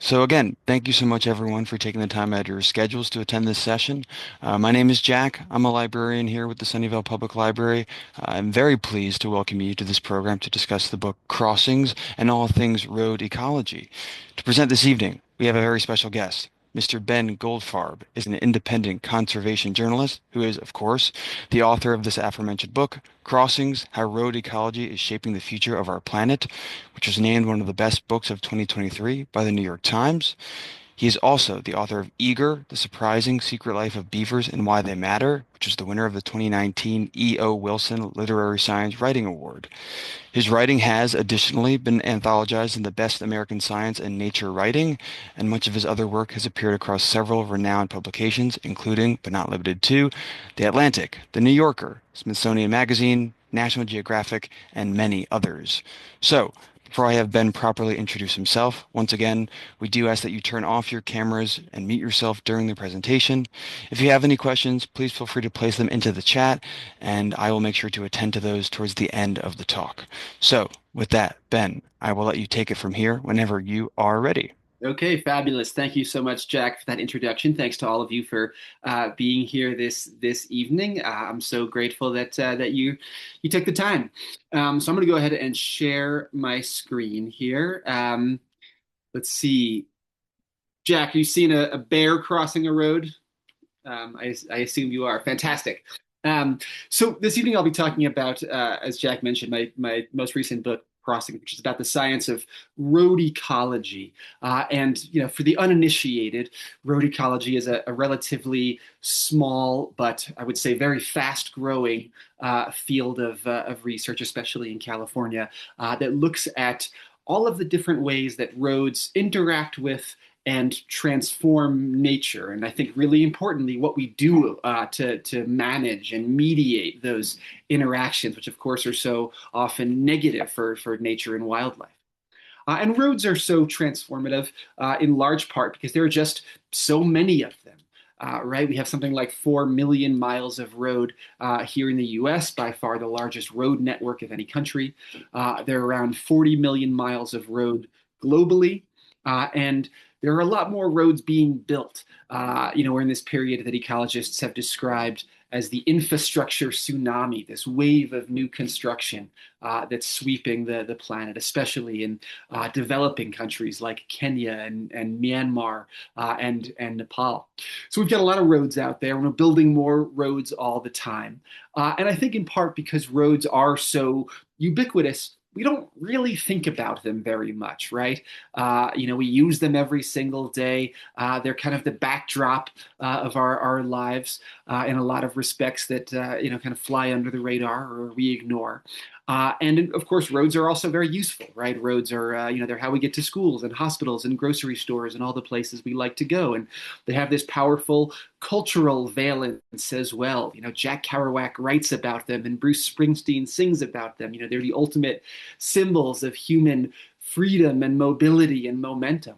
So again, thank you so much everyone for taking the time out of your schedules to attend this session. My name is Jack. I'm a librarian here with the Sunnyvale Public Library. I'm very pleased to welcome you to this program to discuss the book Crossings and all things road ecology. To present this evening, we have a very special guest. Mr. Ben Goldfarb is an independent conservation journalist who is, of course, the author of this aforementioned book, Crossings: How Road Ecology is Shaping the Future of Our Planet, which was named one of the best books of 2023 by the New York Times. He is also the author of Eager: The Surprising Secret Life of Beavers and Why They Matter, which was the winner of the 2019 E.O. Wilson Literary Science Writing Award. His writing has additionally been anthologized in the Best American Science and Nature Writing, and much of his other work has appeared across several renowned publications, including, but not limited to, The Atlantic, The New Yorker, Smithsonian Magazine, National Geographic, and many others. So, before I have Ben properly introduce himself, once again, we do ask that you turn off your cameras and mute yourself during the presentation. If you have any questions, please feel free to place them into the chat, and I will make sure to attend to those towards the end of the talk. So, with that, Ben, I will let you take it from here whenever you are ready. Okay, fabulous. Thank you so much, Jack, for that introduction. Thanks to all of you for being here this evening. I'm so grateful that you took the time. So I'm going to go ahead and share my screen here. Let's see, Jack, you seen a bear crossing a road? I assume you are. Fantastic. So this evening I'll be talking about, as Jack mentioned, my most recent book, Crossing, which is about the science of road ecology. And for the uninitiated, road ecology is a relatively small, but I would say very fast-growing field of research, especially in California, that looks at all of the different ways that roads interact with and transform nature. And I think really importantly, what we do to manage and mediate those interactions, which of course are so often negative for nature and wildlife. And roads are so transformative in large part because there are just so many of them. Right, we have something like 4 million miles of road here in the US, by far the largest road network of any country. There are around 40 million miles of road globally. And there are a lot more roads being built. We're in this period that ecologists have described as the infrastructure tsunami, this wave of new construction that's sweeping the planet, especially in developing countries like Kenya and Myanmar and Nepal. So we've got a lot of roads out there. We're building more roads all the time. And I think in part because roads are so ubiquitous, we don't really think about them very much, right? We use them every single day. They're kind of the backdrop of our lives in a lot of respects that, kind of fly under the radar or we ignore. And of course, roads are also very useful, right? Roads are, they're how we get to schools and hospitals and grocery stores and all the places we like to go. And they have this powerful cultural valence as well. Jack Kerouac writes about them and Bruce Springsteen sings about them. They're the ultimate symbols of human freedom and mobility and momentum.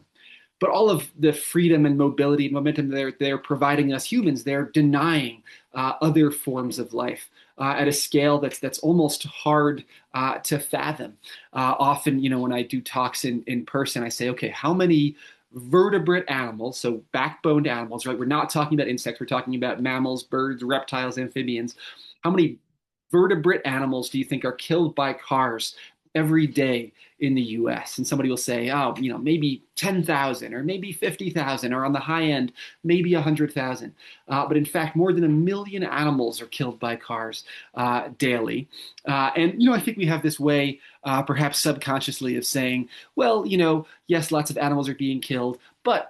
But all of the freedom and mobility and momentum they're providing us humans, they're denying other forms of life at a scale that's almost hard to fathom. Often, when I do talks in person, I say, okay, how many vertebrate animals, so backboned animals, right? We're not talking about insects, we're talking about mammals, birds, reptiles, amphibians. How many vertebrate animals do you think are killed by cars every day in the US? And somebody will say, oh, maybe 10,000 or maybe 50,000, or on the high end, maybe 100,000. But in fact, more than 1 million animals are killed by cars daily. And I think we have this way, perhaps subconsciously, of saying, well, yes, lots of animals are being killed, but,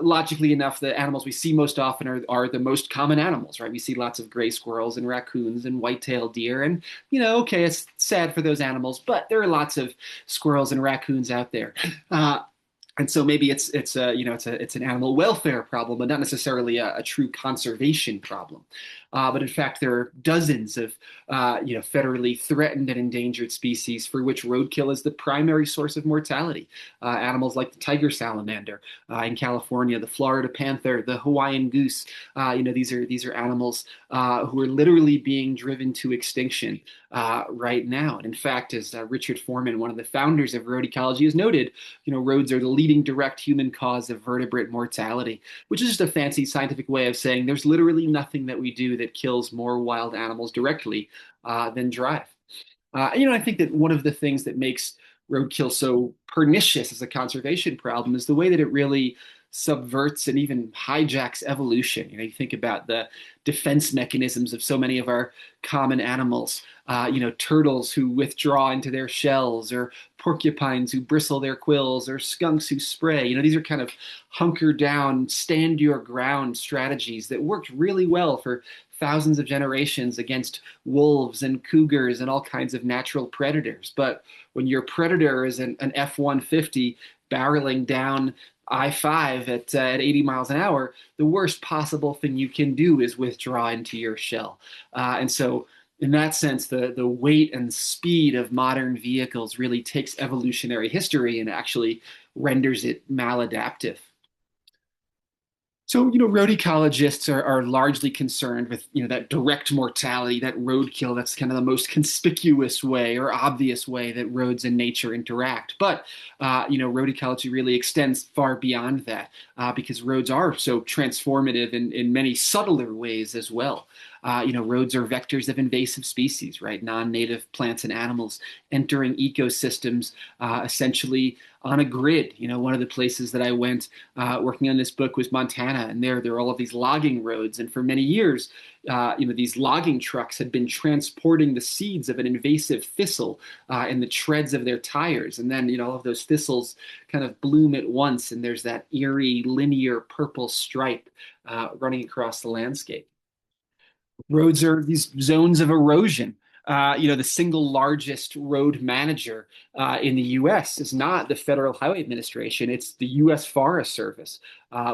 logically enough, the animals we see most often are the most common animals, right? We see lots of gray squirrels and raccoons and white-tailed deer, and okay, it's sad for those animals, but there are lots of squirrels and raccoons out there. And so maybe it's an animal welfare problem, but not necessarily a true conservation problem. But in fact, there are dozens of federally threatened and endangered species for which roadkill is the primary source of mortality. Animals like the tiger salamander in California, the Florida panther, the Hawaiian goose. These are animals who are literally being driven to extinction right now. And in fact, as Richard Foreman, one of the founders of Road Ecology, has noted, roads are the leading leading direct human cause of vertebrate mortality, which is just a fancy scientific way of saying there's literally nothing that we do that kills more wild animals directly than drive. I think that one of the things that makes roadkill so pernicious as a conservation problem is the way that it really subverts and even hijacks evolution. You think about the defense mechanisms of so many of our common animals. Turtles who withdraw into their shells, or porcupines who bristle their quills, or skunks who spray. These are kind of hunker down, stand your ground strategies that worked really well for thousands of generations against wolves and cougars and all kinds of natural predators. But when your predator is an F-150 barreling down I-5 at 80 miles an hour, the worst possible thing you can do is withdraw into your shell. And so in that sense, the weight and speed of modern vehicles really takes evolutionary history and actually renders it maladaptive. So, road ecologists are largely concerned with, that direct mortality, that roadkill. That's kind of the most conspicuous way or obvious way that roads and nature interact. But, road ecology really extends far beyond that because roads are so transformative in many subtler ways as well. Roads are vectors of invasive species, right? Non-native plants and animals entering ecosystems essentially on a grid. One of the places that I went working on this book was Montana, and there are all of these logging roads. And for many years, these logging trucks had been transporting the seeds of an invasive thistle in the treads of their tires. And then, all of those thistles kind of bloom at once, and there's that eerie, linear purple stripe running across the landscape. Roads are these zones of erosion. The single largest road manager in the U.S. is not the Federal Highway Administration; it's the U.S. Forest Service,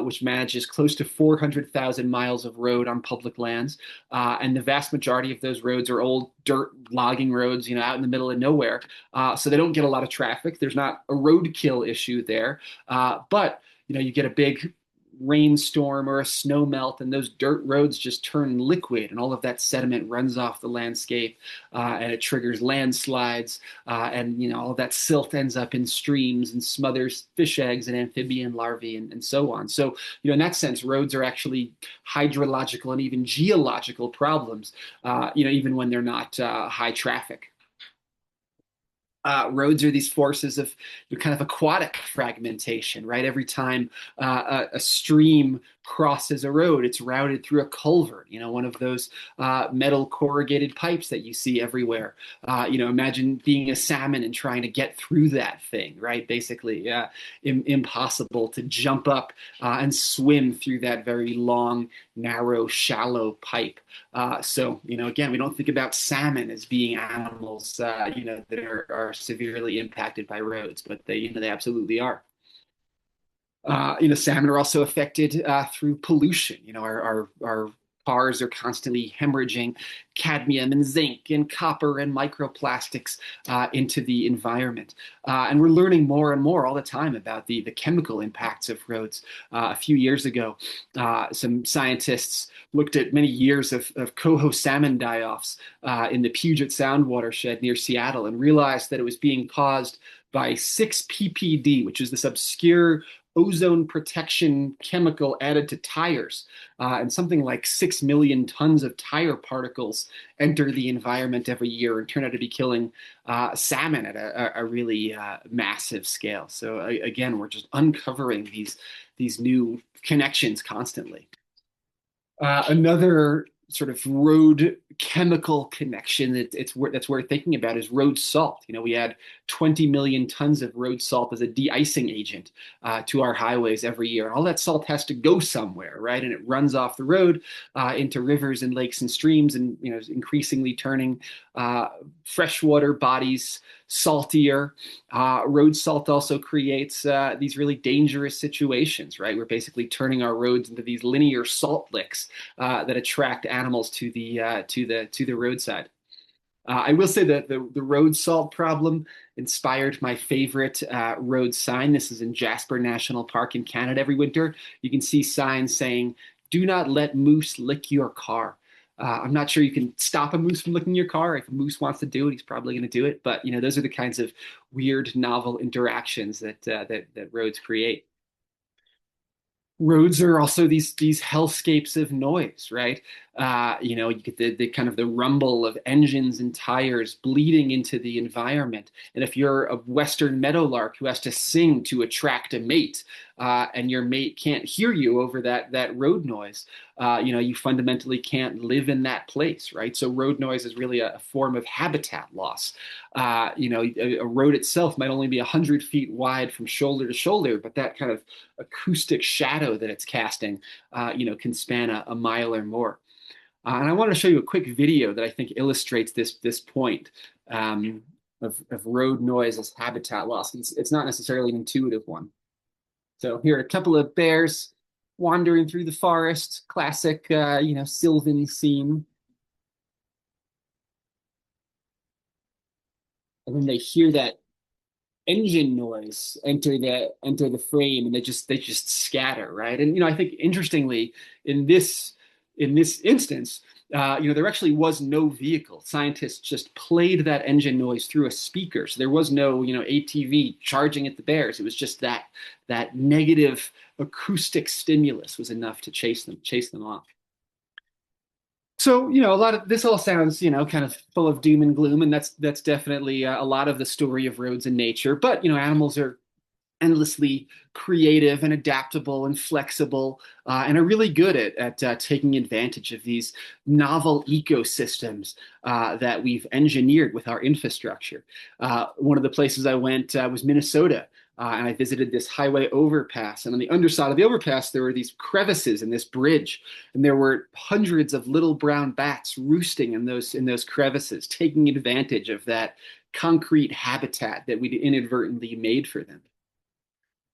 which manages close to 400,000 miles of road on public lands, and the vast majority of those roads are old dirt logging roads, out in the middle of nowhere. So they don't get a lot of traffic. There's not a roadkill issue there, but you get a big rainstorm or a snow melt, and those dirt roads just turn liquid, and all of that sediment runs off the landscape, and it triggers landslides, and all of that silt ends up in streams and smothers fish eggs and amphibian larvae and so on. So, in that sense, roads are actually hydrological and even geological problems, even when they're not high traffic. Roads are these forces of kind of aquatic fragmentation, right? Every time a stream crosses a road, it's routed through a culvert, one of those metal corrugated pipes that you see everywhere. Imagine being a salmon and trying to get through that thing, right? Basically, impossible to jump up and swim through that very long, narrow, shallow pipe. So, again, we don't think about salmon as being animals, that are severely impacted by roads, but they absolutely are. Salmon are also affected through pollution. Our cars are constantly hemorrhaging cadmium and zinc and copper and microplastics into the environment. And we're learning more and more all the time about the chemical impacts of roads. A few years ago, some scientists looked at many years of coho salmon die-offs in the Puget Sound watershed near Seattle and realized that it was being caused by 6-PPD, which is this obscure ozone protection chemical added to tires. And something like 6 million tons of tire particles enter the environment every year and turn out to be killing salmon at a really massive scale. So again, we're just uncovering these new connections constantly. Another sort of road chemical connection that's worth thinking about is road salt. We add 20 million tons of road salt as a de-icing agent to our highways every year. And all that salt has to go somewhere, right? And it runs off the road into rivers and lakes and streams, and increasingly turning freshwater bodies saltier. Road salt also creates these really dangerous situations, right? We're basically turning our roads into these linear salt licks that attract animals to the roadside. I will say that the road salt problem inspired my favorite road sign. This is in Jasper National Park in Canada. Every winter, you can see signs saying, "Do not let moose lick your car." I'm not sure you can stop a moose from licking your car. If a moose wants to do it, he's probably going to do it. But those are the kinds of weird, novel interactions that roads create. Roads are also these hellscapes of noise, right? You get the kind of the rumble of engines and tires bleeding into the environment. And if you're a Western meadowlark who has to sing to attract a mate, and your mate can't hear you over that road noise, you fundamentally can't live in that place, right? So road noise is really a form of habitat loss. A road itself might only be 100 feet wide from shoulder to shoulder, but that kind of acoustic shadow that it's casting, can span a mile or more. And I want to show you a quick video that I think illustrates this point, of road noise as habitat loss. It's not necessarily an intuitive one. So here are a couple of bears wandering through the forest, classic, sylvan scene. And then they hear that engine noise enter the frame, and they just scatter, right? And I think interestingly, in this instance, there actually was no vehicle. Scientists just played that engine noise through a speaker, so there was no ATV charging at the bears. It was just that negative acoustic stimulus was enough to chase them off. So, a lot of this all sounds, kind of full of doom and gloom, and that's definitely a lot of the story of roads in nature. But, animals are endlessly creative and adaptable and flexible, and are really good at taking advantage of these novel ecosystems that we've engineered with our infrastructure. One of the places I went was Minnesota. And I visited this highway overpass. And on the underside of the overpass, there were these crevices in this bridge. And there were hundreds of little brown bats roosting in those crevices, taking advantage of that concrete habitat that we'd inadvertently made for them.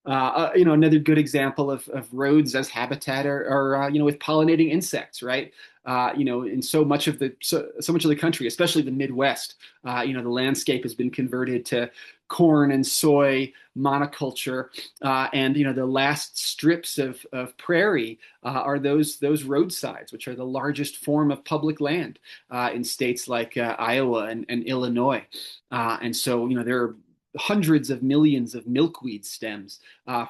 Another good example of roads as habitat are with pollinating insects, right? In so much of the country, especially the Midwest, the landscape has been converted to corn and soy monoculture, and the last strips of prairie are those roadsides, which are the largest form of public land in states like Iowa and Illinois, and so there are hundreds of millions of milkweed stems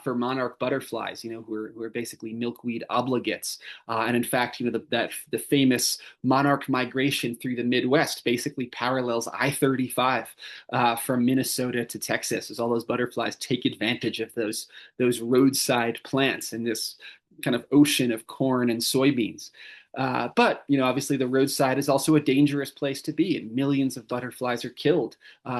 for monarch butterflies, who are basically milkweed obligates. And in fact, the famous monarch migration through the Midwest basically parallels I-35 from Minnesota to Texas, as all those butterflies take advantage of those roadside plants in this kind of ocean of corn and soybeans. But obviously, the roadside is also a dangerous place to be, and millions of butterflies are killed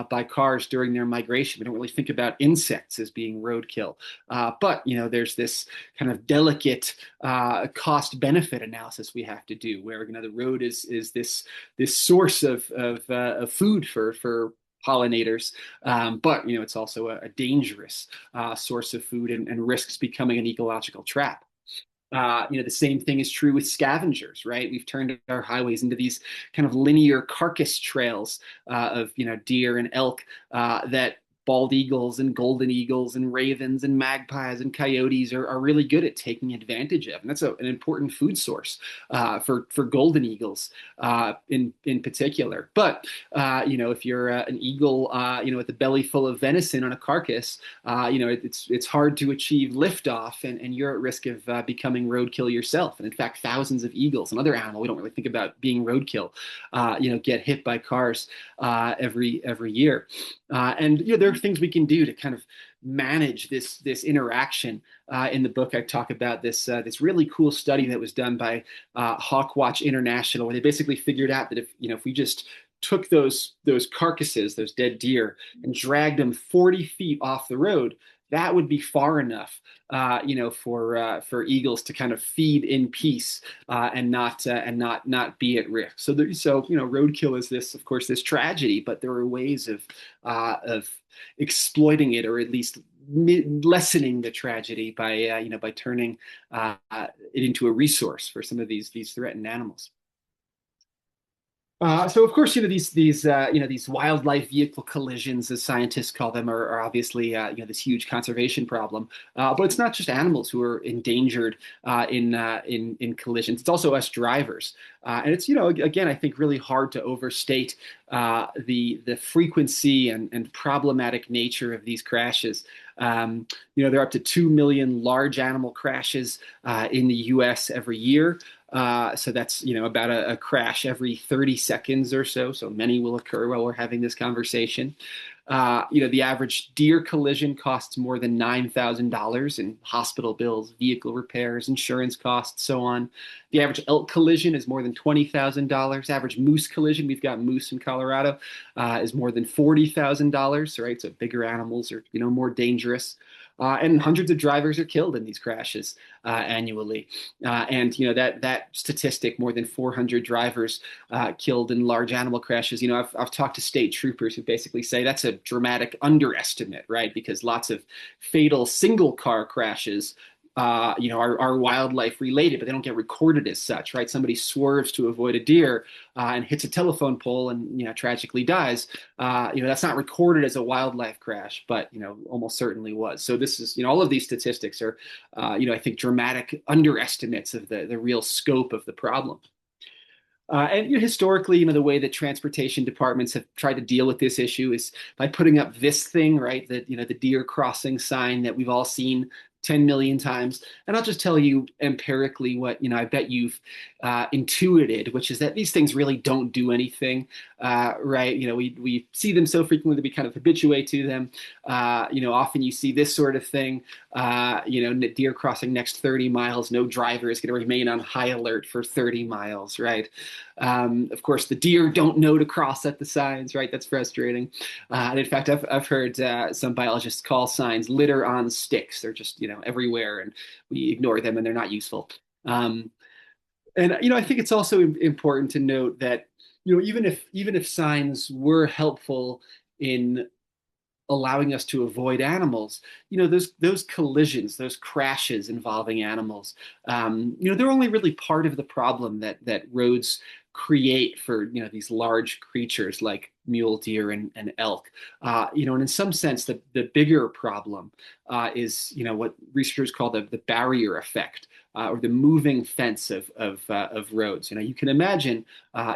by cars during their migration. We don't really think about insects as being roadkill, but there's this kind of delicate cost-benefit analysis we have to do, where the road is this source of food for pollinators, but it's also a dangerous source of food, and risks becoming an ecological trap. The same thing is true with scavengers, right? We've turned our highways into these kind of linear carcass trails of deer and elk that bald eagles and golden eagles and ravens and magpies and coyotes are really good at taking advantage of, and that's an important food source for golden eagles in particular. But if you're an eagle, with a belly full of venison on a carcass, it's hard to achieve liftoff, and you're at risk of becoming roadkill yourself. And in fact, thousands of eagles, another animal we don't really think about being roadkill, get hit by cars every year. And there are things we can do to kind of manage this interaction. In the book, I talk about this really cool study that was done by Hawkwatch International, where they basically figured out that if we just took those carcasses, those dead deer, and dragged them 40 feet off the road, that would be far enough, for eagles to kind of feed in peace, and not be at risk. So roadkill is this, of course, this tragedy, but there are ways of exploiting it, or at least lessening the tragedy by turning it into a resource for some of these threatened animals. So of course, these wildlife vehicle collisions, as scientists call them, are obviously this huge conservation problem. But it's not just animals who are endangered in collisions. It's also us drivers, and it's again I think really hard to overstate the frequency and problematic nature of these crashes. There are up to 2 million large animal crashes in the U.S. every year. So that's about a crash every 30 seconds or so. So many will occur while we're having this conversation. The average deer collision costs more than $9,000 in hospital bills, vehicle repairs, insurance costs, so on. The average elk collision is more than $20,000. Average moose collision, we've got moose in Colorado, is more than $40,000. Right, so bigger animals are more dangerous. And hundreds of drivers are killed in these crashes annually. And that statistic, more than 400 drivers killed in large animal crashes. I've talked to state troopers who basically say that's a dramatic underestimate, right? Because lots of fatal single car crashes are wildlife related, but they don't get recorded as such, right? Somebody swerves to avoid a deer and hits a telephone pole and tragically dies. That's not recorded as a wildlife crash, but almost certainly was. So this is all of these statistics are I think dramatic underestimates of the real scope of the problem. And historically, the way that transportation departments have tried to deal with this issue is by putting up this thing, right? That the deer crossing sign that we've all seen 10 million times. And I'll just tell you empirically what I bet you've intuited, which is that these things really don't do anything, right? We see them so frequently that we kind of habituate to them. Often you see this sort of thing. Deer crossing next 30 miles, no driver is going to remain on high alert for 30 miles, right? Of course, the deer don't know to cross at the signs, right? That's frustrating. And in fact, I've heard some biologists call signs litter on sticks. They're just everywhere, and we ignore them, and they're not useful. Um, and I think it's also important to note that even if signs were helpful in allowing us to avoid animals, those collisions, those crashes involving animals, they're only really part of the problem that roads create for these large creatures like mule deer and elk. And in some sense, the bigger problem is what researchers call the barrier effect. Or the moving fence of roads. You can imagine.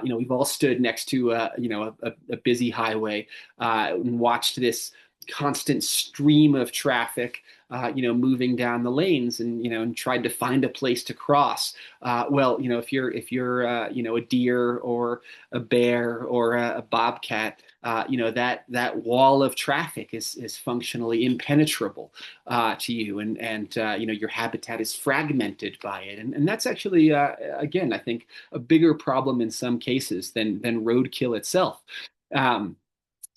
We've all stood next to a busy highway and watched this constant stream of traffic, moving down the lanes, and tried to find a place to cross. If you're a deer or a bear or a bobcat, that wall of traffic is functionally impenetrable to you, and your habitat is fragmented by it, and that's actually again I think a bigger problem in some cases than roadkill itself. Um,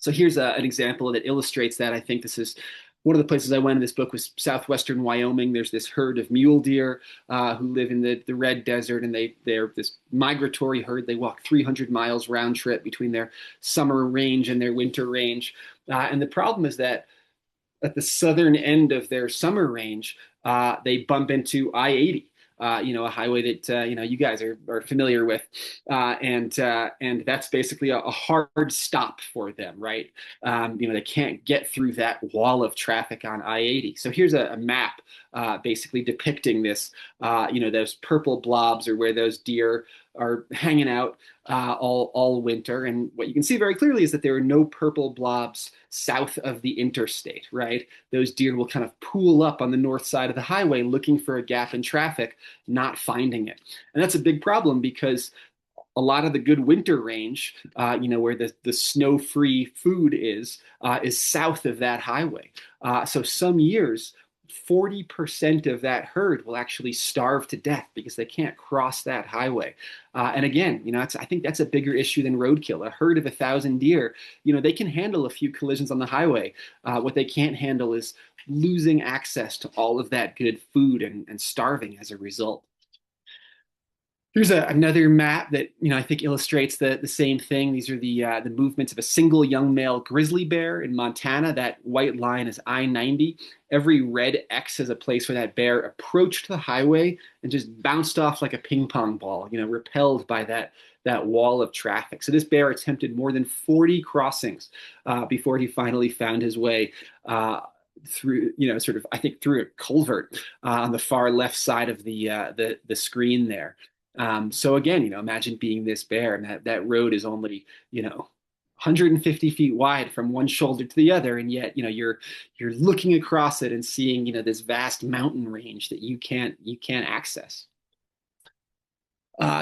so here's an example that illustrates that. I think this is one of the places I went in this book was southwestern Wyoming. There's this herd of mule deer who live in the red desert, and they're this migratory herd. They walk 300 miles round trip between their summer range and their winter range. And the problem is that at the southern end of their summer range, they bump into I-80. A highway that you guys are familiar with, and that's basically a hard stop for them, right? They can't get through that wall of traffic on I-80. So here's a map basically depicting this. Those purple blobs are where those deer are hanging out all winter. And what you can see very clearly is that there are no purple blobs south of the interstate, right? Those deer will kind of pool up on the north side of the highway looking for a gap in traffic, not finding it. And that's a big problem because a lot of the good winter range, where the snow-free food is south of that highway. So some years, 40% of that herd will actually starve to death because they can't cross that highway. And again, I think that's a bigger issue than roadkill. A herd of 1,000 deer, they can handle a few collisions on the highway. What they can't handle is losing access to all of that good food and starving as a result. Here's another map that I think illustrates the same thing. These are the movements of a single young male grizzly bear in Montana. That white line is I-90. Every red X is a place where that bear approached the highway and just bounced off like a ping pong ball, repelled by that wall of traffic. So this bear attempted more than 40 crossings before he finally found his way through, sort of, I think, through a culvert on the far left side of the screen there. So again, imagine being this bear, and that road is only, 150 feet wide from one shoulder to the other, and yet, you're looking across it and seeing, this vast mountain range that you can't access.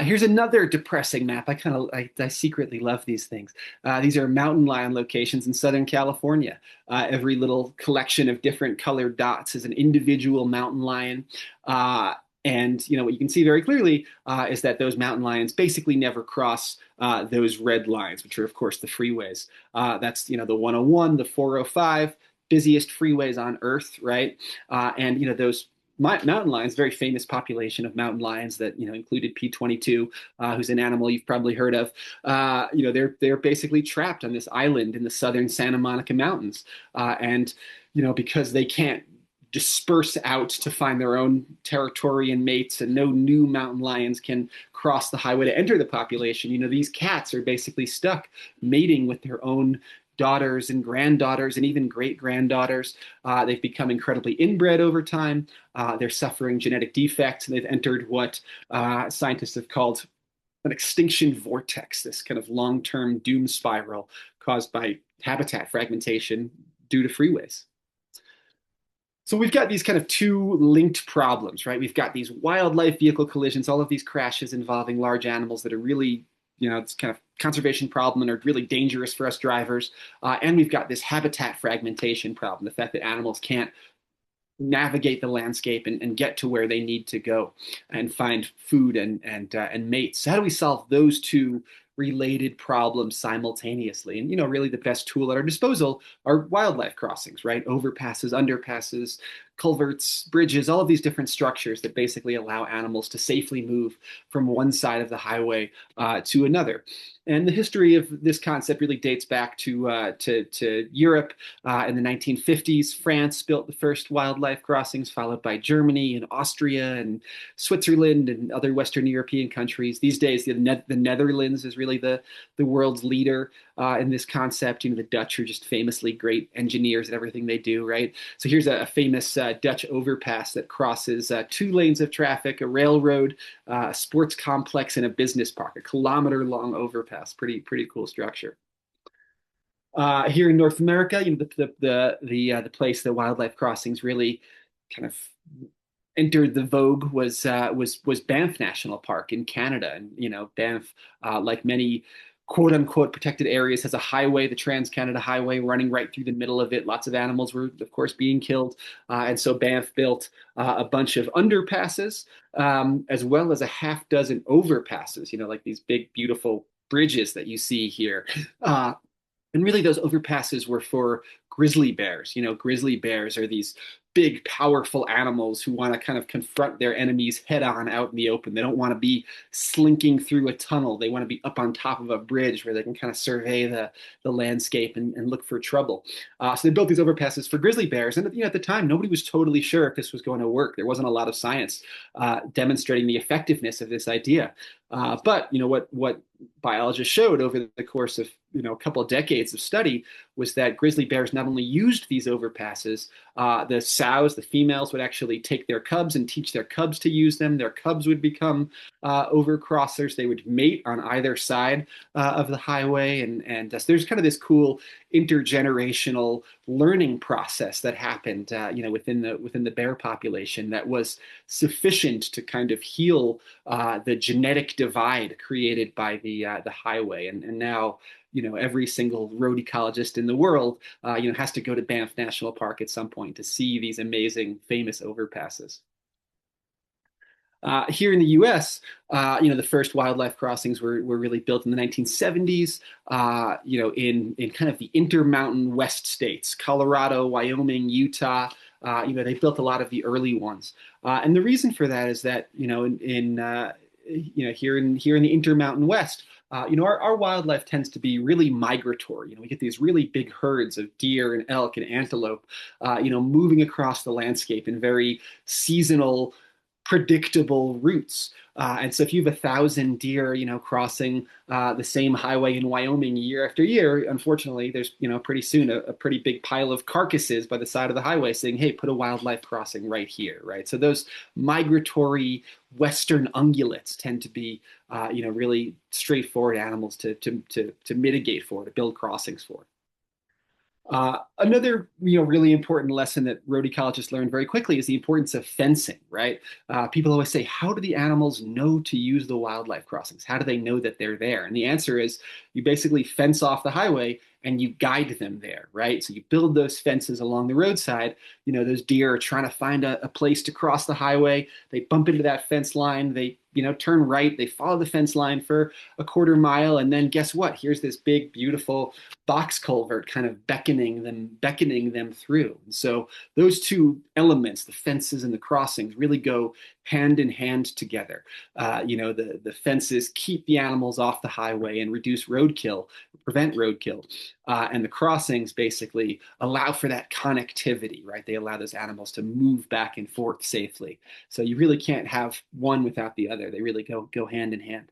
Here's another depressing map. I secretly love these things. These are mountain lion locations in Southern California. Every little collection of different colored dots is an individual mountain lion. And what you can see very clearly is that those mountain lions basically never cross those red lines, which are of course the freeways. That's the 101, the 405, busiest freeways on Earth, right? And those mountain lions, very famous population of mountain lions that included P22, who's an animal you've probably heard of. They're basically trapped on this island in the southern Santa Monica Mountains, and because they can't disperse out to find their own territory and mates, and no new mountain lions can cross the highway to enter the population. These cats are basically stuck mating with their own daughters and granddaughters and even great granddaughters. They've become incredibly inbred over time. They're suffering genetic defects, and they've entered what scientists have called an extinction vortex, this kind of long-term doom spiral caused by habitat fragmentation due to freeways. So we've got these kind of two linked problems, right? We've got these wildlife vehicle collisions, all of these crashes involving large animals that are really, it's kind of conservation problem and are really dangerous for us drivers. And we've got this habitat fragmentation problem, the fact that animals can't navigate the landscape and get to where they need to go and find food and mates. So how do we solve those two related problems simultaneously? And really the best tool at our disposal are wildlife crossings, right? Overpasses, underpasses, culverts, bridges, all of these different structures that basically allow animals to safely move from one side of the highway to another. And the history of this concept really dates back to Europe in the 1950s. France built the first wildlife crossings, followed by Germany and Austria and Switzerland and other Western European countries. These days, the Netherlands is really the world's leader in this concept. The Dutch are just famously great engineers at everything they do, right? So here's a famous Dutch overpass that crosses two lanes of traffic, a railroad, a sports complex, and a business park, a kilometer-long overpass. Pretty cool structure. Here in North America, the place that wildlife crossings really kind of entered the vogue was Banff National Park in Canada. And Banff, like many quote unquote protected areas, has a highway, the Trans-Canada Highway, running right through the middle of it. Lots of animals were, of course, being killed. And so Banff built a bunch of underpasses, as well as a half dozen overpasses, like these big, beautiful bridges that you see here. And really, those overpasses were for grizzly bears. Grizzly bears are these big, powerful animals who want to kind of confront their enemies head on out in the open. They don't want to be slinking through a tunnel. They want to be up on top of a bridge where they can kind of survey the landscape and look for trouble. So they built these overpasses for grizzly bears. And at the time, nobody was totally sure if this was going to work. There wasn't a lot of science demonstrating the effectiveness of this idea. But what biologists showed over the course of a couple of decades of study was that grizzly bears not only used these overpasses, the sows, the females, would actually take their cubs and teach their cubs to use them. Their cubs would become overcrossers. They would mate on either side of the highway, and so there's kind of this cool intergenerational learning process that happened, within the bear population that was sufficient to kind of heal the genetic divide created by the highway. And now, every single road ecologist in the world, has to go to Banff National Park at some point to see these amazing, famous overpasses. Here in the U.S., the first wildlife crossings were really built in the 1970s, in kind of the intermountain West states, Colorado, Wyoming, Utah. They built a lot of the early ones. And the reason for that is that, in here in the Intermountain West, our wildlife tends to be really migratory. We get these really big herds of deer and elk and antelope, moving across the landscape in very seasonal, predictable routes. And so if you have 1,000 deer, crossing the same highway in Wyoming year after year, unfortunately, there's, pretty soon a pretty big pile of carcasses by the side of the highway saying, hey, put a wildlife crossing right here, right? So those migratory Western ungulates tend to be, really straightforward animals to mitigate for, to build crossings for. Another, really important lesson that road ecologists learned very quickly is the importance of fencing, right? People always say, how do the animals know to use the wildlife crossings? How do they know that they're there? And the answer is you basically fence off the highway and you guide them there, right? So you build those fences along the roadside. Those deer are trying to find a place to cross the highway. They bump into that fence line. They, turn right. They follow the fence line for a quarter mile. And then guess what? Here's this big, beautiful box culvert kind of beckoning them through. And so those two elements, the fences and the crossings, really go hand in hand together. The fences keep the animals off the highway and reduce roadkill, prevent roadkill. And the crossings basically allow for that connectivity, right? They allow those animals to move back and forth safely. So you really can't have one without the other. They really go hand in hand.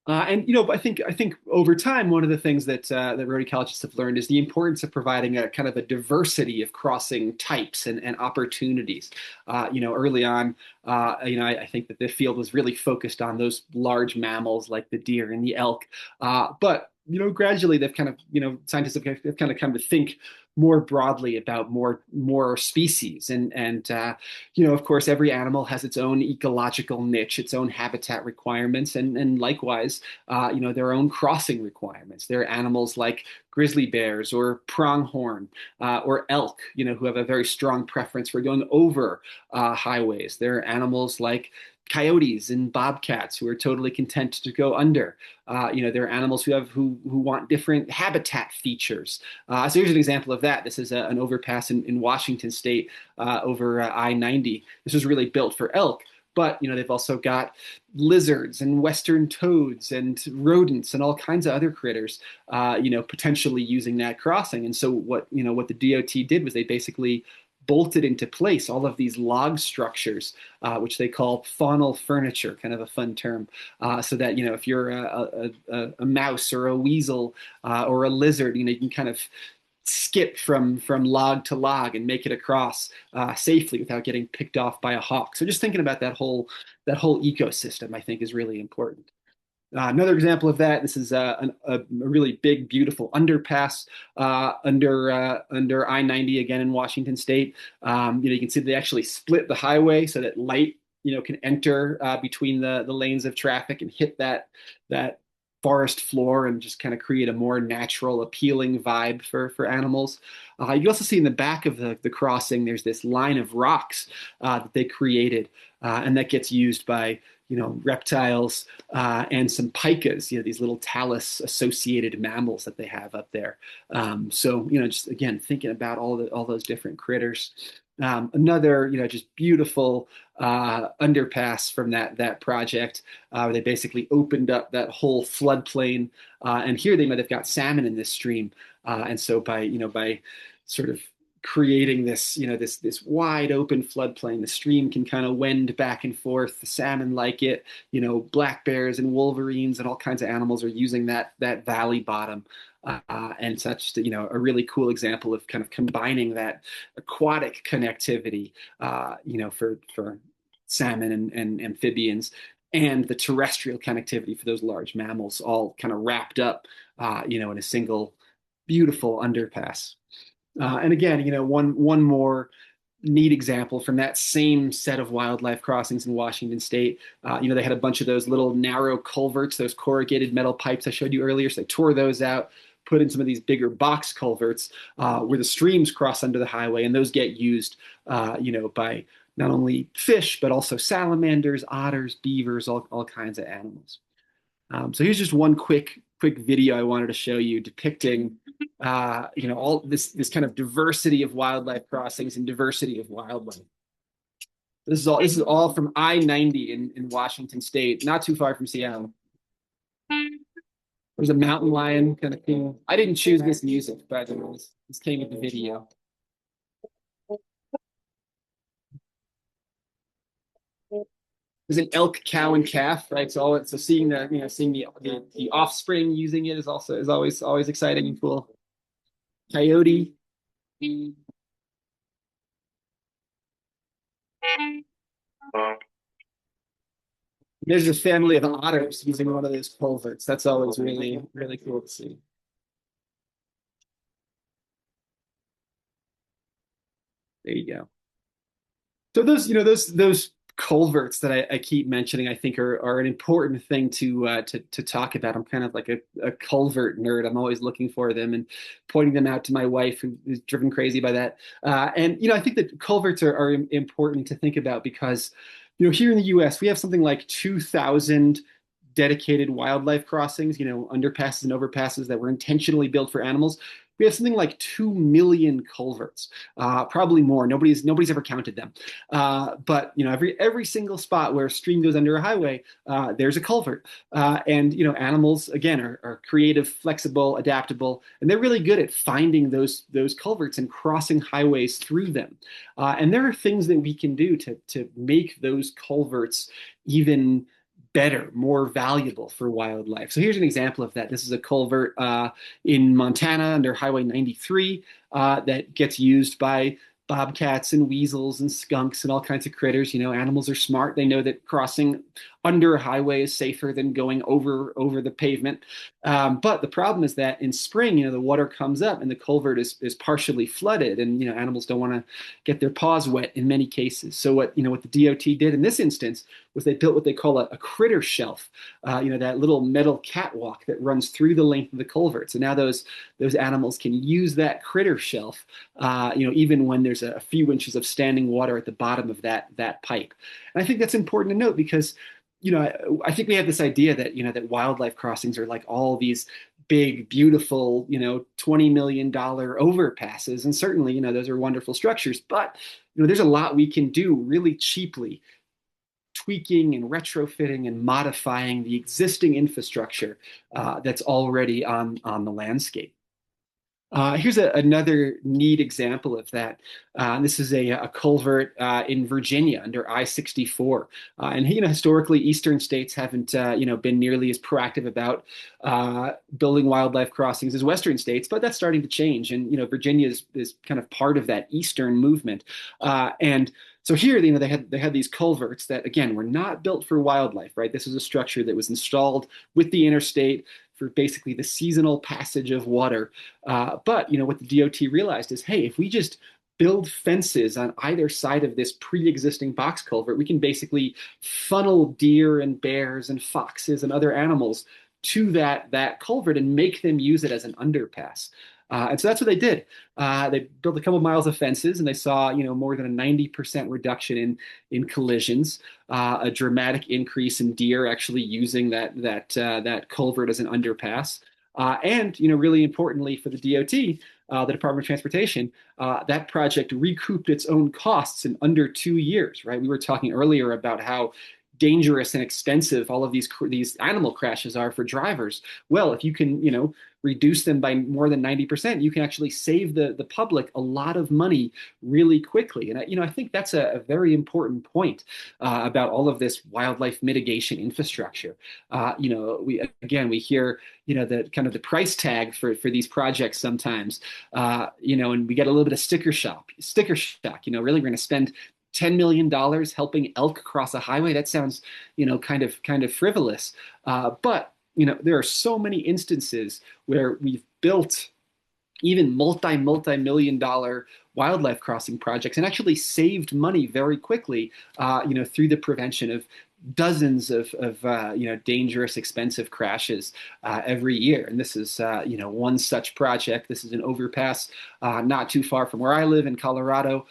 And I think over time, one of the things that road ecologists have learned is the importance of providing a kind of a diversity of crossing types and opportunities. Early on, I think that the field was really focused on those large mammals like the deer and the elk. But gradually they've kind of, scientists have kind of come to think more broadly about more species and of course every animal has its own ecological niche, its own habitat requirements, and likewise their own crossing requirements. There are animals like grizzly bears or pronghorn or elk, who have a very strong preference for going over highways. There are animals like coyotes and bobcats who are totally content to go under. There are animals who want different habitat features. So here's an example of that. This is an overpass in Washington State over I-90. This was really built for elk. But they've also got lizards and western toads and rodents and all kinds of other critters, potentially using that crossing. And so what the DOT did was they basically bolted into place all of these log structures, which they call faunal furniture, kind of a fun term, so that if you're a mouse or a weasel or a lizard, you can kind of skip from log to log and make it across safely without getting picked off by a hawk. So just thinking about that whole ecosystem, I think, is really important. Another example of that, this is a really big, beautiful underpass under I-90 again in Washington State. You can see they actually split the highway so that light, can enter between the lanes of traffic and hit that forest floor and just kind of create a more natural, appealing vibe for animals. You also see in the back of the crossing, there's this line of rocks that they created, and that gets used by reptiles and some pikas, these little talus associated mammals that they have up there. So, just again, thinking about all those different critters. Another, just beautiful underpass from that project. Where they basically opened up that whole floodplain, and here they might have got salmon in this stream, and so by sort of creating this wide open floodplain, the stream can kind of wend back and forth. The salmon like it, black bears and wolverines and all kinds of animals are using that valley bottom. And such, a really cool example of kind of combining that aquatic connectivity, for salmon and amphibians, and the terrestrial connectivity for those large mammals, all kind of wrapped up, in a single beautiful underpass. And again, one more neat example from that same set of wildlife crossings in Washington State. They had a bunch of those little narrow culverts, those corrugated metal pipes I showed you earlier. So they tore those out, put in some of these bigger box culverts where the streams cross under the highway, and those get used, by not only fish but also salamanders, otters, beavers, all kinds of animals. So here's just one quick video I wanted to show you depicting, all this kind of diversity of wildlife crossings and diversity of wildlife. This is all from I-90 in Washington State, not too far from Seattle. There's a mountain lion kind of thing. I didn't choose this music, but this came with the video. There's an elk, cow, and calf, right? So seeing the offspring using it is always exciting and cool. Coyote. There's a family of otters using one of those culverts. That's always really, really cool to see. There you go. So those culverts that I keep mentioning, I think are an important thing to talk about. I'm kind of like a culvert nerd. I'm always looking for them and pointing them out to my wife, who's driven crazy by that. And I think that culverts are important to think about because here in the U.S. we have something like 2,000 dedicated wildlife crossings, underpasses and overpasses that were intentionally built for animals. We have something like 2 million culverts, probably more. Nobody's ever counted them. But every single spot where a stream goes under a highway, there's a culvert. And animals again are creative, flexible, adaptable, and they're really good at finding those culverts and crossing highways through them. And there are things that we can do to make those culverts even better, more valuable for wildlife. So here's an example of that. This is a culvert in Montana under Highway 93 that gets used by bobcats and weasels and skunks and all kinds of critters. Animals are smart. They know that crossing under a highway is safer than going over the pavement. But the problem is that in spring, the water comes up and the culvert is partially flooded, and animals don't want to get their paws wet in many cases. So what the DOT did in this instance was they built what they call a critter shelf, that little metal catwalk that runs through the length of the culvert. So now those animals can use that critter shelf, even when there's a few inches of standing water at the bottom of that pipe. And I think that's important to note because I think we have this idea that that wildlife crossings are like all these big, beautiful, $20 million overpasses, and certainly those are wonderful structures. But there's a lot we can do really cheaply, tweaking and retrofitting and modifying the existing infrastructure that's already on the landscape. Here's another neat example of that. This is a culvert in Virginia under I-64. And historically, eastern states haven't been nearly as proactive about building wildlife crossings as western states, but that's starting to change. And Virginia is kind of part of that eastern movement. And so here, they had these culverts that again were not built for wildlife, right? This was a structure that was installed with the interstate for basically the seasonal passage of water. But what the DOT realized is, hey, if we just build fences on either side of this pre-existing box culvert, we can basically funnel deer and bears and foxes and other animals to that culvert and make them use it as an underpass. And so that's what they did. They built a couple miles of fences, and they saw, more than a 90% reduction in collisions, a dramatic increase in deer actually using that culvert as an underpass, and really importantly for the DOT, the Department of Transportation, that project recouped its own costs in under 2 years. Right? We were talking earlier about how dangerous and expensive all of these animal crashes are for drivers. Well, if you can, reduce them by more than 90%, you can actually save the public a lot of money really quickly. And I think that's a very important point about all of this wildlife mitigation infrastructure. We hear the kind of the price tag for these projects sometimes, and we get a little bit of sticker shock. Really, we're going to spend $10 million helping elk cross a highway. That sounds, kind of frivolous. But there are so many instances where we've built even multi-million dollar wildlife crossing projects and actually saved money very quickly, through the prevention of dozens of dangerous, expensive crashes every year. And this is one such project. This is an overpass not too far from where I live in Colorado,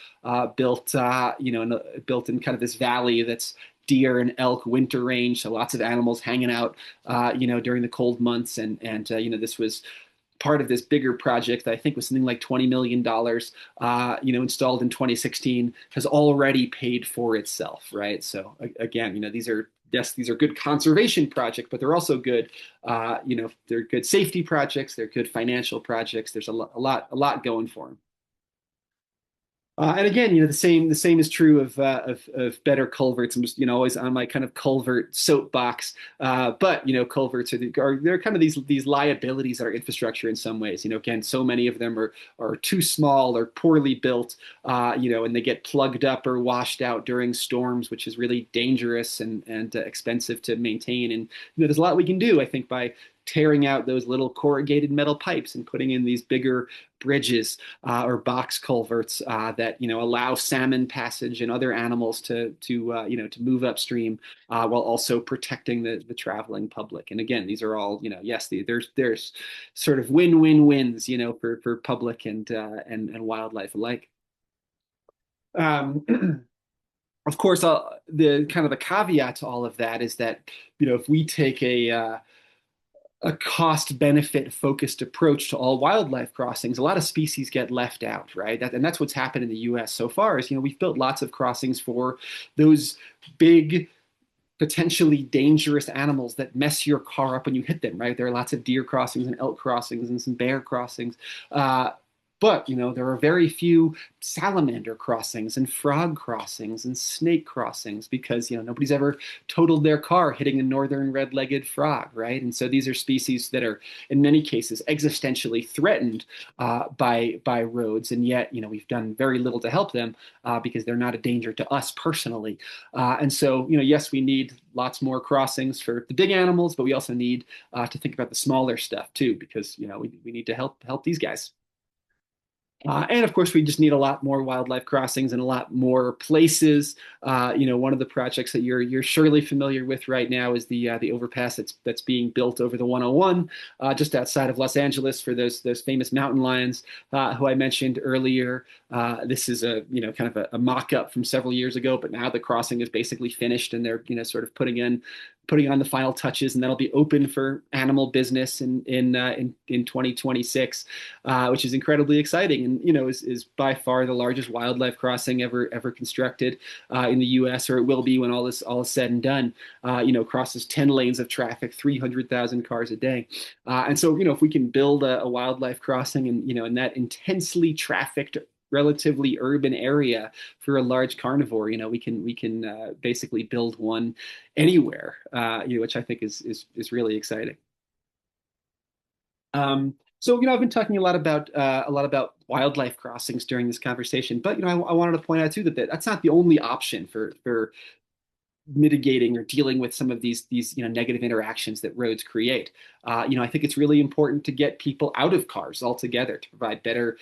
built built in kind of this valley that's deer and elk winter range, so lots of animals hanging out, during the cold months, and this was part of this bigger project that I think was something like $20 million, installed in 2016, has already paid for itself, right? So again, these are, yes, these are good conservation projects, but they're also good, they're good safety projects, they're good financial projects. There's a lot going for them. And again, the same is true of better culverts. I'm just always on my kind of culvert soapbox. But culverts they're kind of these liabilities that are infrastructure in some ways. Again, so many of them are too small or poorly built. And they get plugged up or washed out during storms, which is really dangerous and expensive to maintain. And there's a lot we can do, I think, by tearing out those little corrugated metal pipes and putting in these bigger bridges or box culverts that allow salmon passage and other animals to move upstream while also protecting the traveling public. And again, these are all yes, there's sort of win-win-wins for public and wildlife alike. Um, of course, the kind of the caveat to all of that is that if we take a cost benefit focused approach to all wildlife crossings, a lot of species get left out, right? And that's what's happened in the US so far is, we've built lots of crossings for those big, potentially dangerous animals that mess your car up when you hit them, right? There are lots of deer crossings and elk crossings and some bear crossings. But there are very few salamander crossings and frog crossings and snake crossings because nobody's ever totaled their car hitting a northern red-legged frog, right? And so these are species that are in many cases existentially threatened by roads, and yet we've done very little to help them because they're not a danger to us personally. And so yes, we need lots more crossings for the big animals, but we also need to think about the smaller stuff too because we need to help these guys. And of course, we just need a lot more wildlife crossings and a lot more places. One of the projects that you're surely familiar with right now is the overpass that's being built over the 101 just outside of Los Angeles for those famous mountain lions who I mentioned earlier. This is a kind of a mock-up from several years ago, but now the crossing is basically finished, and they're sort of putting on the final touches, and that'll be open for animal business in 2026, which is incredibly exciting, and is by far the largest wildlife crossing ever constructed in the U.S., or it will be when all is said and done. Crosses 10 lanes of traffic, 300,000 cars a day, and so if we can build a wildlife crossing in that intensely trafficked, relatively urban area for a large carnivore, we can basically build one anywhere, which I think is really exciting. So I've been talking a lot about wildlife crossings during this conversation, but I wanted to point out too that's not the only option for mitigating or dealing with some of these negative interactions that roads create. I think it's really important to get people out of cars altogether to provide better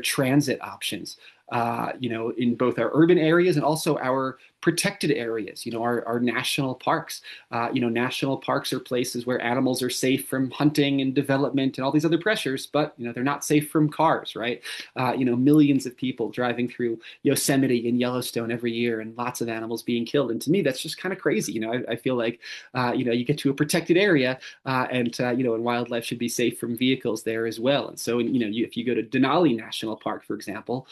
transit options. In both our urban areas and also our protected areas, our national parks. National parks are places where animals are safe from hunting and development and all these other pressures, but they're not safe from cars, right? Millions of people driving through Yosemite and Yellowstone every year, and lots of animals being killed. And to me, that's just kind of crazy. I feel like you get to a protected area, and wildlife should be safe from vehicles there as well. And so, if you go to Denali National Park, for example,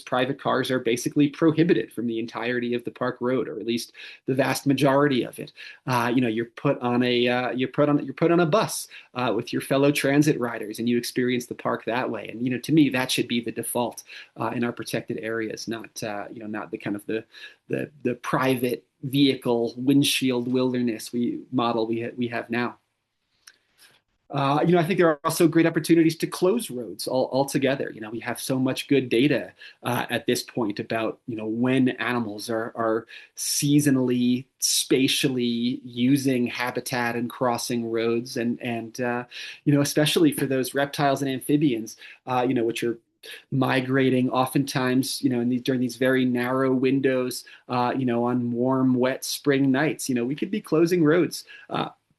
private cars are basically prohibited from the entirety of the park road, or at least the vast majority of it. You're put on a bus with your fellow transit riders, and you experience the park that way. And to me, that should be the default in our protected areas, not the kind of the private vehicle windshield wilderness we have now. I think there are also great opportunities to close roads altogether. We have so much good data at this point about when animals are seasonally, spatially using habitat and crossing roads, and especially for those reptiles and amphibians, which are migrating oftentimes, during these very narrow windows, on warm, wet spring nights. We could be closing roads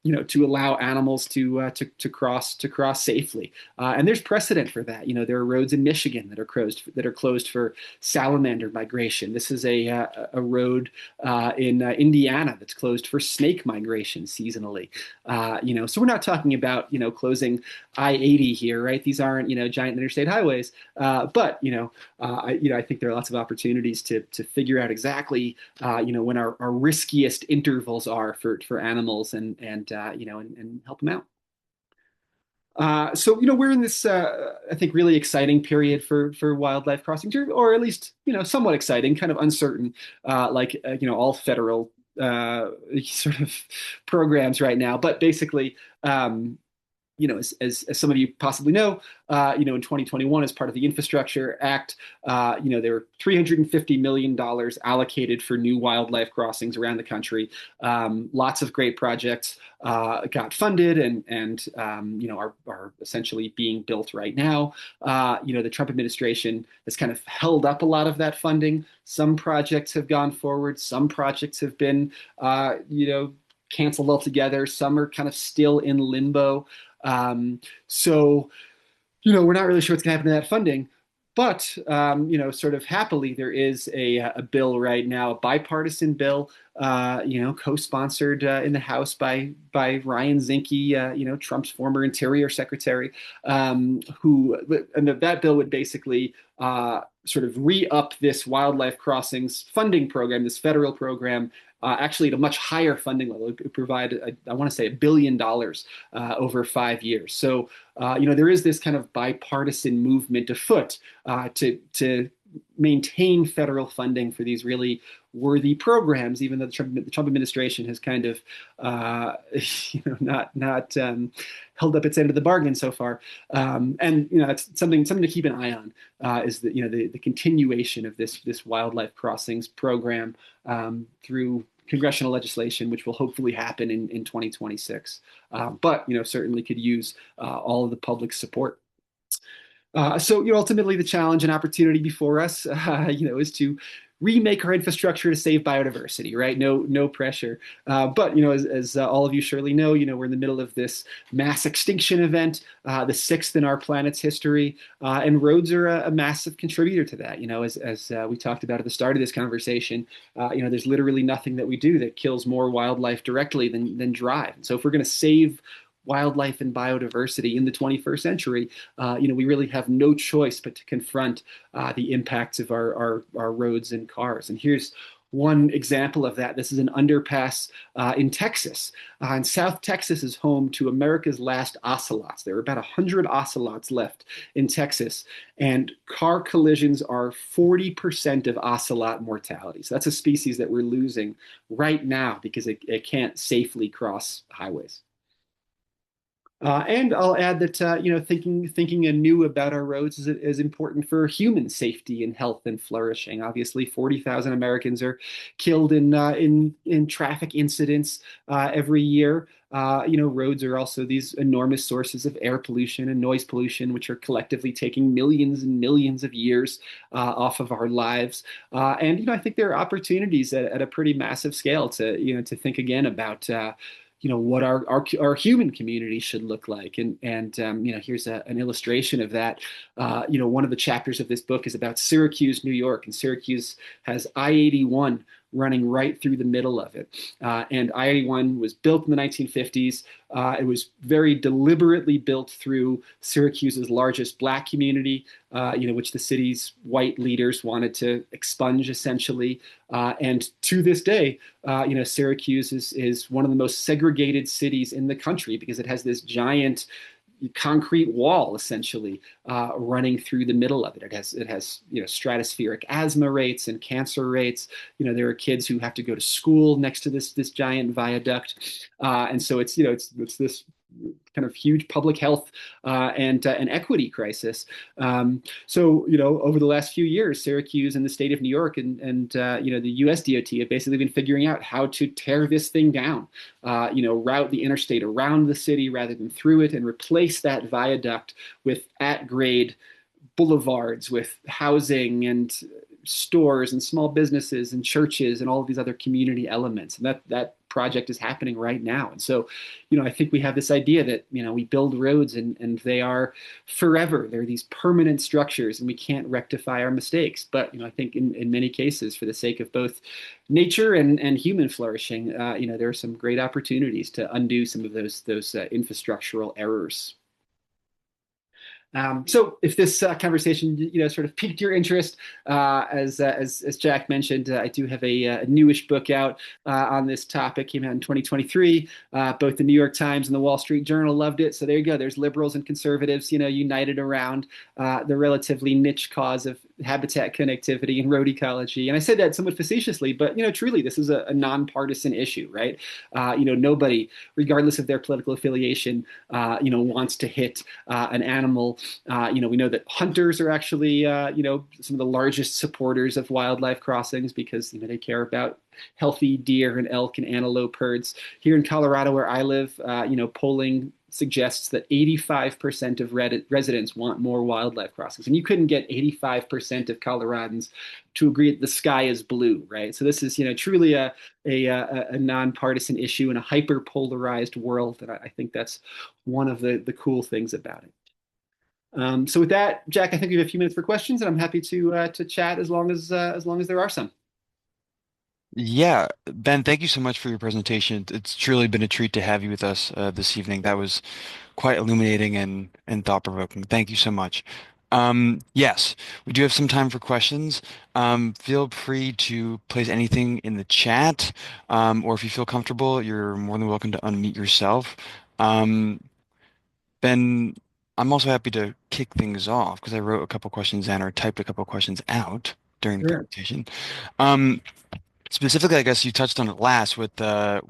to allow animals to cross safely. And there's precedent for that. There are roads in Michigan that are closed for salamander migration. This is a road in Indiana that's closed for snake migration seasonally. So we're not talking about closing I-80 here, right? These aren't giant interstate highways, but I think there are lots of opportunities to figure out exactly when our riskiest intervals are for animals and help them out. So we're in this I think really exciting period for wildlife crossings, or at least somewhat exciting, kind of uncertain, like all federal sort of programs right now. But basically, as some of you possibly know, in 2021, as part of the Infrastructure Act, there were $350 million allocated for new wildlife crossings around the country. Lots of great projects got funded and are essentially being built right now. The Trump administration has kind of held up a lot of that funding. Some projects have gone forward. Some projects have been, canceled altogether. Some are kind of still in limbo. So, we're not really sure what's going to happen to that funding. But, sort of happily, there is a bill right now, a bipartisan bill, co-sponsored in the House by Ryan Zinke, Trump's former Interior Secretary, and that bill would basically sort of re-up this wildlife crossings funding program, this federal program, actually at a much higher funding level. It provide, I want to say, $1 billion over 5 years. So, there is this kind of bipartisan movement afoot to maintain federal funding for these really worthy programs, even though the Trump administration has kind of, not held up its end of the bargain so far. And it's something to keep an eye on, is that the continuation of this wildlife crossings program through congressional legislation, which will hopefully happen in 2026. But certainly could use all of the public support. So ultimately the challenge and opportunity before us, is to remake our infrastructure to save biodiversity, right? No pressure. But as all of you surely know, we're in the middle of this mass extinction event, the sixth in our planet's history, and roads are a massive contributor to that. As we talked about at the start of this conversation, there's literally nothing that we do that kills more wildlife directly than drive. And so if we're going to save wildlife and biodiversity in the 21st century, we really have no choice but to confront the impacts of our roads and cars. And here's one example of that. This is an underpass in Texas. And South Texas is home to America's last ocelots. There are about 100 ocelots left in Texas, and car collisions are 40% of ocelot mortality. So that's a species that we're losing right now because it can't safely cross highways. And I'll add that thinking anew about our roads is important for human safety and health and flourishing. Obviously, 40,000 Americans are killed in traffic incidents every year. Roads are also these enormous sources of air pollution and noise pollution, which are collectively taking millions and millions of years off of our lives. And I think there are opportunities at a pretty massive scale to think again about what our human community should look like. And here's an illustration of that. One of the chapters of this book is about Syracuse, New York, and Syracuse has I-81 running right through the middle of it. And I-81 was built in the 1950s. It was very deliberately built through Syracuse's largest Black community, which the city's white leaders wanted to expunge, essentially. And to this day, Syracuse is one of the most segregated cities in the country because it has this giant concrete wall essentially running through the middle of it. It has stratospheric asthma rates and cancer rates. There are kids who have to go to school next to this giant viaduct, and so it's this kind of huge public health and an equity crisis. So over the last few years, Syracuse and the state of New York and the U.S. DOT have basically been figuring out how to tear this thing down, route the interstate around the city rather than through it, and replace that viaduct with at-grade boulevards with housing and stores and small businesses and churches and all of these other community elements. And that project is happening right now. And so, I think we have this idea that, we build roads and they are forever. They're these permanent structures and we can't rectify our mistakes. But, I think in many cases, for the sake of both nature and human flourishing, there are some great opportunities to undo some of those infrastructural errors. So if this conversation, sort of piqued your interest, as Jack mentioned, I do have a newish book out on this topic. Came out in 2023. Both the New York Times and the Wall Street Journal loved it. So there you go. There's liberals and conservatives, united around the relatively niche cause of habitat connectivity and road ecology. And I said that somewhat facetiously, but truly, this is a nonpartisan issue, right? Nobody, regardless of their political affiliation, wants to hit an animal. We know that hunters are actually, some of the largest supporters of wildlife crossings because, they care about healthy deer and elk and antelope herds. Here in Colorado, where I live, polling suggests that 85% of residents want more wildlife crossings. And you couldn't get 85% of Coloradans to agree that the sky is blue, right? So this is, truly a nonpartisan issue in a hyper-polarized world. And I think that's one of the cool things about it. So with that, Jack, I think we have a few minutes for questions, and I'm happy to chat as long as there are some. Yeah, Ben, thank you so much for your presentation. It's truly been a treat to have you with us this evening. That was quite illuminating and thought-provoking. Thank you so much. Yes, we do have some time for questions. Feel free to place anything in the chat, or if you feel comfortable, you're more than welcome to unmute yourself. Um, Ben, I'm also happy to kick things off because I wrote a couple questions in or typed a couple questions out during the Sure. presentation. Um, Specifically, I guess you touched on it last with I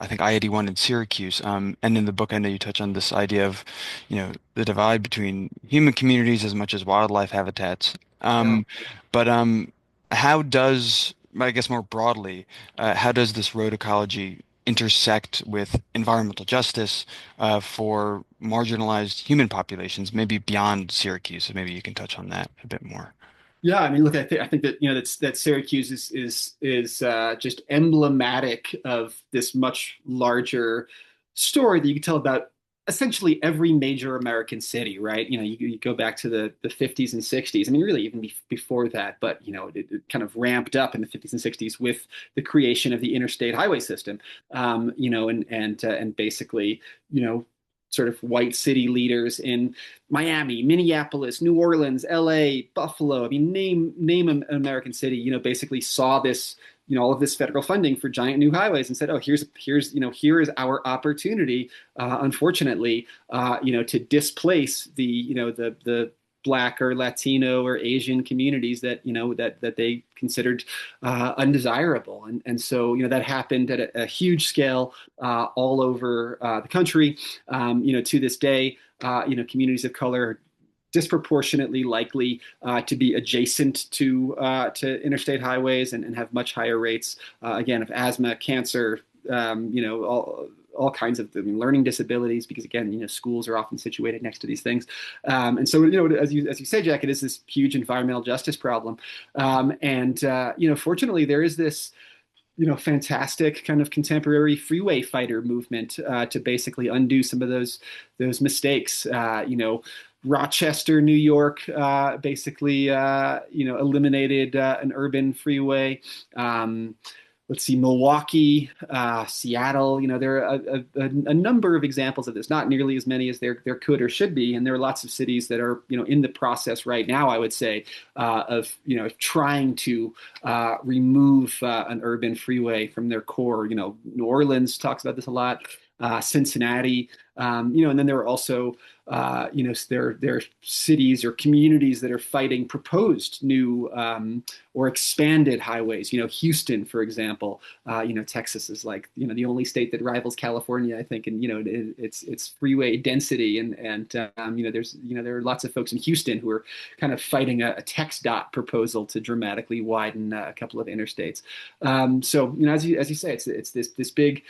think I-81 in Syracuse. And in the book, I know you touch on this idea of, the divide between human communities as much as wildlife habitats. Yeah. But how does, I guess more broadly, how does this road ecology intersect with environmental justice for marginalized human populations, maybe beyond Syracuse? So maybe you can touch on that a bit more. Yeah, I mean, look, I think that that Syracuse is just emblematic of this much larger story that you can tell about essentially every major American city, right? You go back to the 50s and 60s. I mean, really even before that, but it kind of ramped up in the 50s and 60s with the creation of the interstate highway system, and basically, you know, sort of white city leaders in Miami, Minneapolis, New Orleans, LA, Buffalo. I mean, name an American city, basically saw this, all of this federal funding for giant new highways and said, oh, here is our opportunity, unfortunately, to displace the Black or Latino or Asian communities that that they considered undesirable, and so that happened at a huge scale all over the country. To this day, communities of color are disproportionately likely to be adjacent to interstate highways and have much higher rates again of asthma, cancer, all kinds of learning disabilities, because again, schools are often situated next to these things, and so as you say, Jack, it is this huge environmental justice problem, and fortunately, there is this fantastic kind of contemporary freeway fighter movement to basically undo some of those mistakes. Rochester, New York, basically, eliminated an urban freeway. Let's see, Milwaukee, Seattle. There are a number of examples of this. Not nearly as many as there could or should be, and there are lots of cities that are in the process right now, I would say, of trying to remove an urban freeway from their core. New Orleans talks about this a lot. Cincinnati, and then there are also, there are cities or communities that are fighting proposed new or expanded highways. Houston, for example. Texas is like the only state that rivals California, I think, and it's freeway density, and there are lots of folks in Houston who are kind of fighting a text dot proposal to dramatically widen a couple of interstates. So as you say, it's this big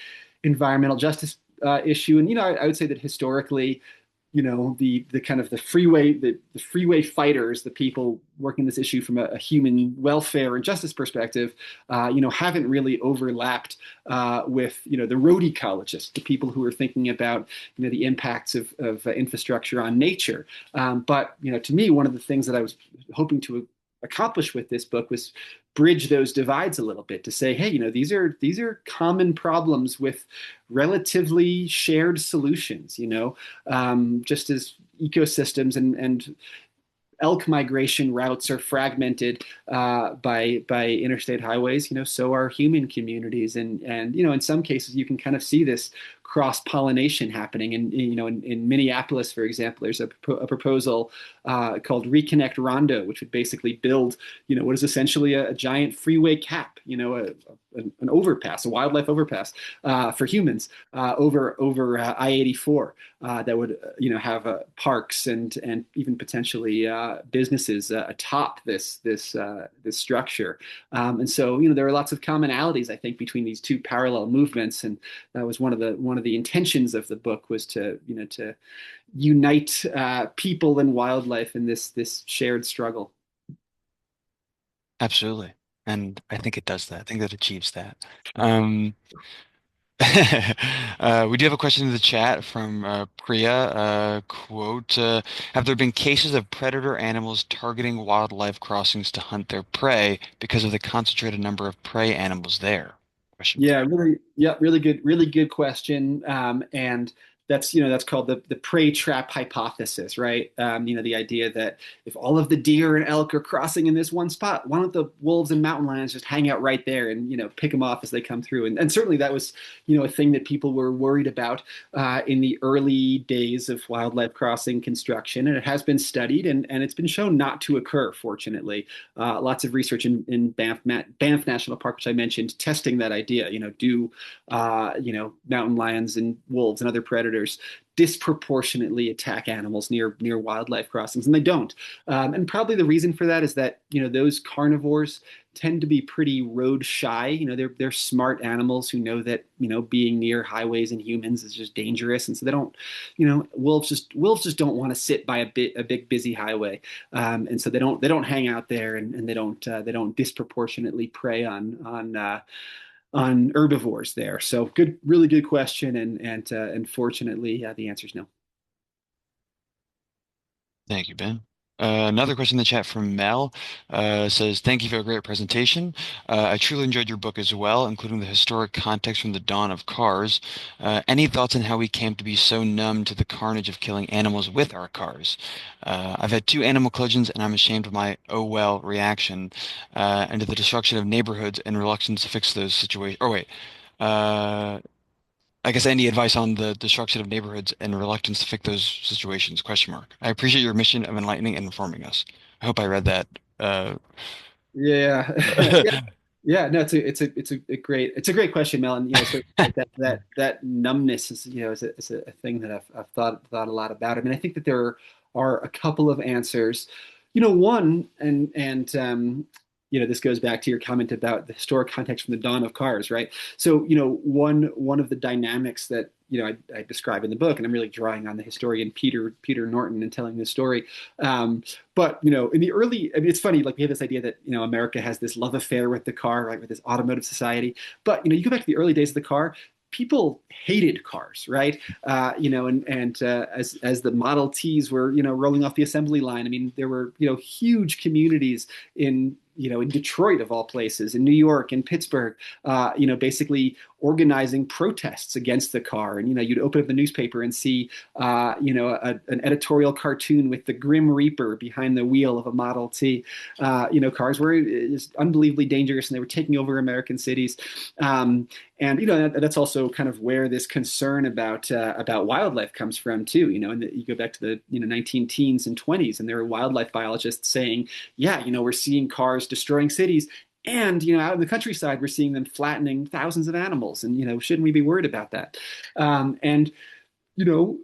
environmental justice issue. And I would say that historically, the kind of the freeway fighters, the people working this issue from a human welfare and justice perspective, haven't really overlapped with the road ecologists, the people who are thinking about the impacts of infrastructure on nature. But to me, one of the things that I was hoping to accomplish with this book was bridge those divides a little bit to say, hey, these are common problems with relatively shared solutions. Just as ecosystems and elk migration routes are fragmented by interstate highways. So are human communities, and in some cases you can kind of see this cross pollination happening. And in Minneapolis, for example, there's a proposal called Reconnect Rondo, which would basically build what is essentially a giant freeway cap, an overpass, a wildlife overpass for humans over I-84 that would have parks and even potentially businesses atop this structure. And so there are lots of commonalities, I think, between these two parallel movements, and that was one of the intentions of the book, was to unite people and wildlife in this shared struggle. Absolutely. And I think it does that. I think that achieves that. Um, we do have a question in the chat from Priya. Quote, have there been cases of predator animals targeting wildlife crossings to hunt their prey because of the concentrated number of prey animals there? Question Yeah, really, yeah, really good question. And that's called the prey trap hypothesis, right? The idea that if all of the deer and elk are crossing in this one spot, why don't the wolves and mountain lions just hang out right there and pick them off as they come through? And certainly that was a thing that people were worried about in the early days of wildlife crossing construction, and it has been studied and it's been shown not to occur, fortunately. Lots of research in Banff National Park, which I mentioned, testing that idea. Do mountain lions and wolves and other predators disproportionately attack animals near wildlife crossings? And they don't. And probably the reason for that is that those carnivores tend to be pretty road shy. They're smart animals who know that being near highways and humans is just dangerous, and so they don't. Wolves just don't want to sit by a big busy highway, and so they don't hang out there, and they don't disproportionately prey on herbivores there. So good, really good question, and fortunately, the answer is no. Thank you, Ben. Another question in the chat from Mel says, thank you for a great presentation. I truly enjoyed your book as well, including the historic context from the dawn of cars. Any thoughts on how we came to be so numb to the carnage of killing animals with our cars? I've had two animal collisions, and I'm ashamed of my oh well reaction, and to the destruction of neighborhoods and reluctance to fix those situations. Or wait, uh, I guess any advice on the destruction of neighborhoods and reluctance to fix those situations? Question mark. I appreciate your mission of enlightening and informing us. I hope I read that. Yeah, yeah, yeah. No, it's a great question, Mel. And so that numbness is a thing that I've thought a lot about. I mean, I think that there are a couple of answers. One, and this goes back to your comment about the historic context from the dawn of cars, right? So one of the dynamics that I describe in the book, and I'm really drawing on the historian Peter Norton and telling this story. But in the early, I mean, it's funny. Like, we have this idea that America has this love affair with the car, right, with this automotive society. But you go back to the early days of the car. People hated cars, right? And as the Model Ts were rolling off the assembly line, I mean, there were huge communities in Detroit, of all places, in New York, in Pittsburgh, basically organizing protests against the car. And you'd open up the newspaper and see an editorial cartoon with the Grim Reaper behind the wheel of a Model T. Cars were just unbelievably dangerous, and they were taking over American cities. And that's also kind of where this concern about wildlife comes from too. And you go back to the 19 teens and 20s, and there were wildlife biologists saying, yeah, we're seeing cars destroying cities, and out in the countryside we're seeing them flattening thousands of animals, and shouldn't we be worried about that? And you know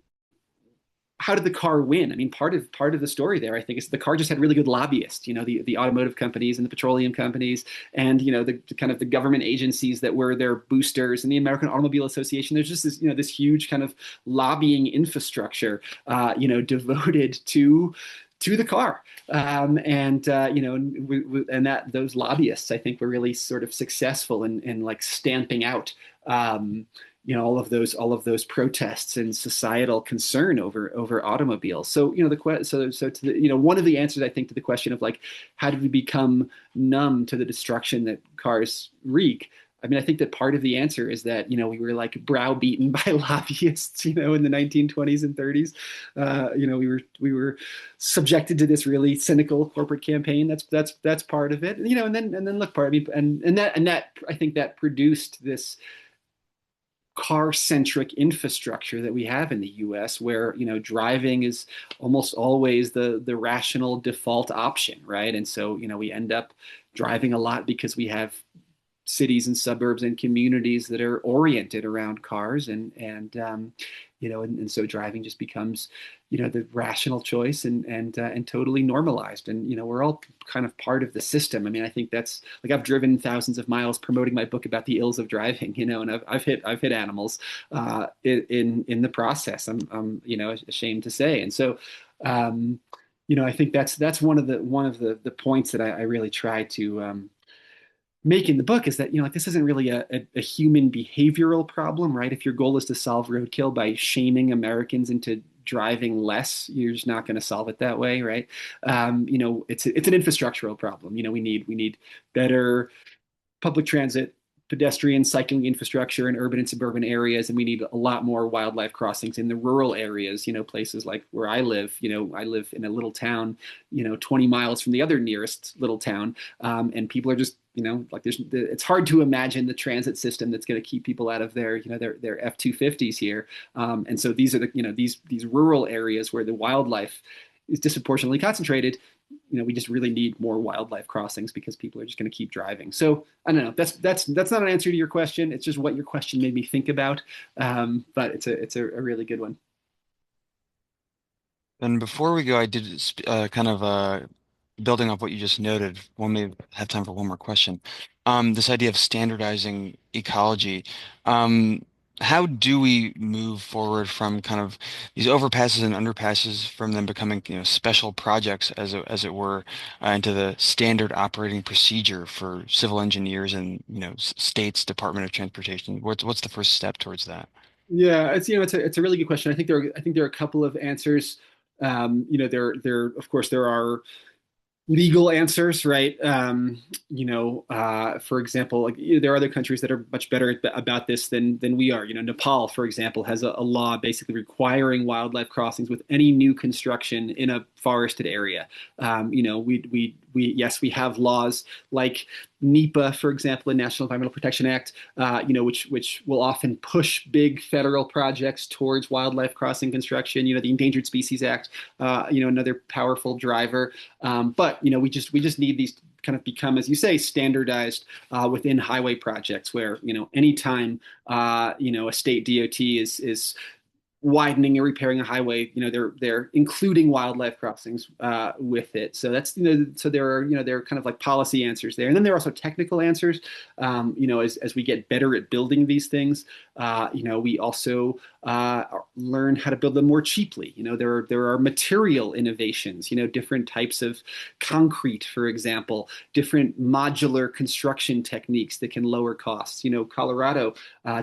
how did the car win? I mean, part of the story there, I think, is the car just had really good lobbyists. The automotive companies and the petroleum companies, and the kind of the government agencies that were their boosters, and the American Automobile Association. There's just this huge kind of lobbying infrastructure, devoted to the car, and that those lobbyists, I think, were really sort of successful in like stamping out, all of those protests and societal concern over automobiles. So one of the answers, I think, to the question of like how did we become numb to the destruction that cars wreak. I mean, I think that part of the answer is that we were like browbeaten by lobbyists, in the 1920s and 30s. We were subjected to this really cynical corporate campaign. That's part of it. And then look, part. I mean, and that I think that produced this car-centric infrastructure that we have in the US, where driving is almost always the rational default option, right? And so we end up driving a lot because we have cities and suburbs and communities that are oriented around cars, and so driving just becomes the rational choice, and totally normalized, and we're all kind of part of the system. I mean, I think that's like I've driven thousands of miles promoting my book about the ills of driving, and I've hit animals in the process. I'm ashamed to say. And so I think that's one of the points that I really try to make in the book, is that like this isn't really a human behavioral problem, right? If your goal is to solve roadkill by shaming Americans into driving less, you're just not going to solve it that way, right? It's an infrastructural problem. We need better public transit, pedestrian cycling infrastructure in urban and suburban areas, and we need a lot more wildlife crossings in the rural areas. Places like where I live. I live in a little town, 20 miles from the other nearest little town, and people are just like it's hard to imagine the transit system that's going to keep people out of their F-250s here. And so these are these rural areas where the wildlife is disproportionately concentrated. We just really need more wildlife crossings because people are just going to keep driving. So I don't know. That's not an answer to your question. It's just what your question made me think about. But it's a really good one. And before we go, I did kind of building off what you just noted. We'll maybe have time for one more question. This idea of standardizing ecology. Um, how do we move forward from kind of these overpasses and underpasses, from them becoming, special projects, as it were, into the standard operating procedure for civil engineers and, states' Department of Transportation? What's the first step towards that? Yeah, it's a really good question. I think there are a couple of answers. Of course there are legal answers, right? For example, like there are other countries that are much better about this than we are. Nepal, for example, has a law basically requiring wildlife crossings with any new construction in a forested area. Yes, we have laws like NEPA, for example, the National Environmental Protection Act, which will often push big federal projects towards wildlife crossing construction. The Endangered Species Act, another powerful driver. But we just need these to kind of become, as you say, standardized within highway projects, where anytime a state DOT is widening and repairing a highway, they're including wildlife crossings with it. So that's so there are kind of like policy answers there, and then there are also technical answers. As we get better at building these things, we also learn how to build them more cheaply. There are material innovations. Different types of concrete, for example, different modular construction techniques that can lower costs. Colorado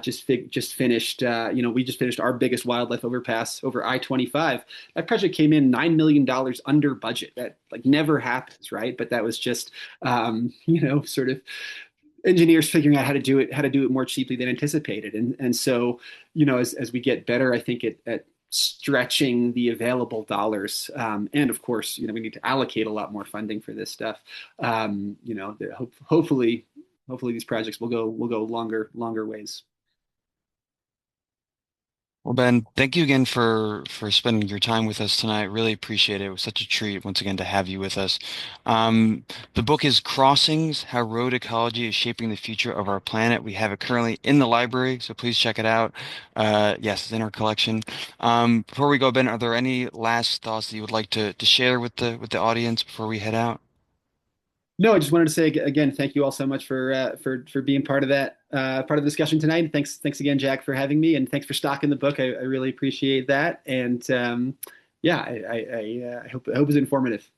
just finished. We just finished our biggest wildlife overpass over I-25. That project came in $9 million under budget. That like never happens, right? But that was just sort of engineers figuring out how to do it more cheaply than anticipated. And so as we get better, I think at stretching the available dollars, and of course we need to allocate a lot more funding for this stuff. Hopefully these projects will go longer ways. Well, Ben, thank you again for spending your time with us tonight. Really appreciate it. It was such a treat once again to have you with us. Um, the book is Crossings: How Road Ecology is Shaping the Future of Our Planet. We have it currently in the library, so please check it out. Yes, it's in our collection. Before we go, Ben, are there any last thoughts that you would like to share with the audience before we head out? No, I just wanted to say again, thank you all so much for being part of that part of the discussion tonight. Thanks again, Jack, for having me, and thanks for stocking the book. I really appreciate that, and yeah, I hope it was informative.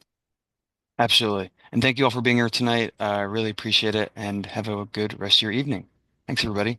Absolutely. And thank you all for being here tonight. I really appreciate it, and have a good rest of your evening. Thanks, everybody.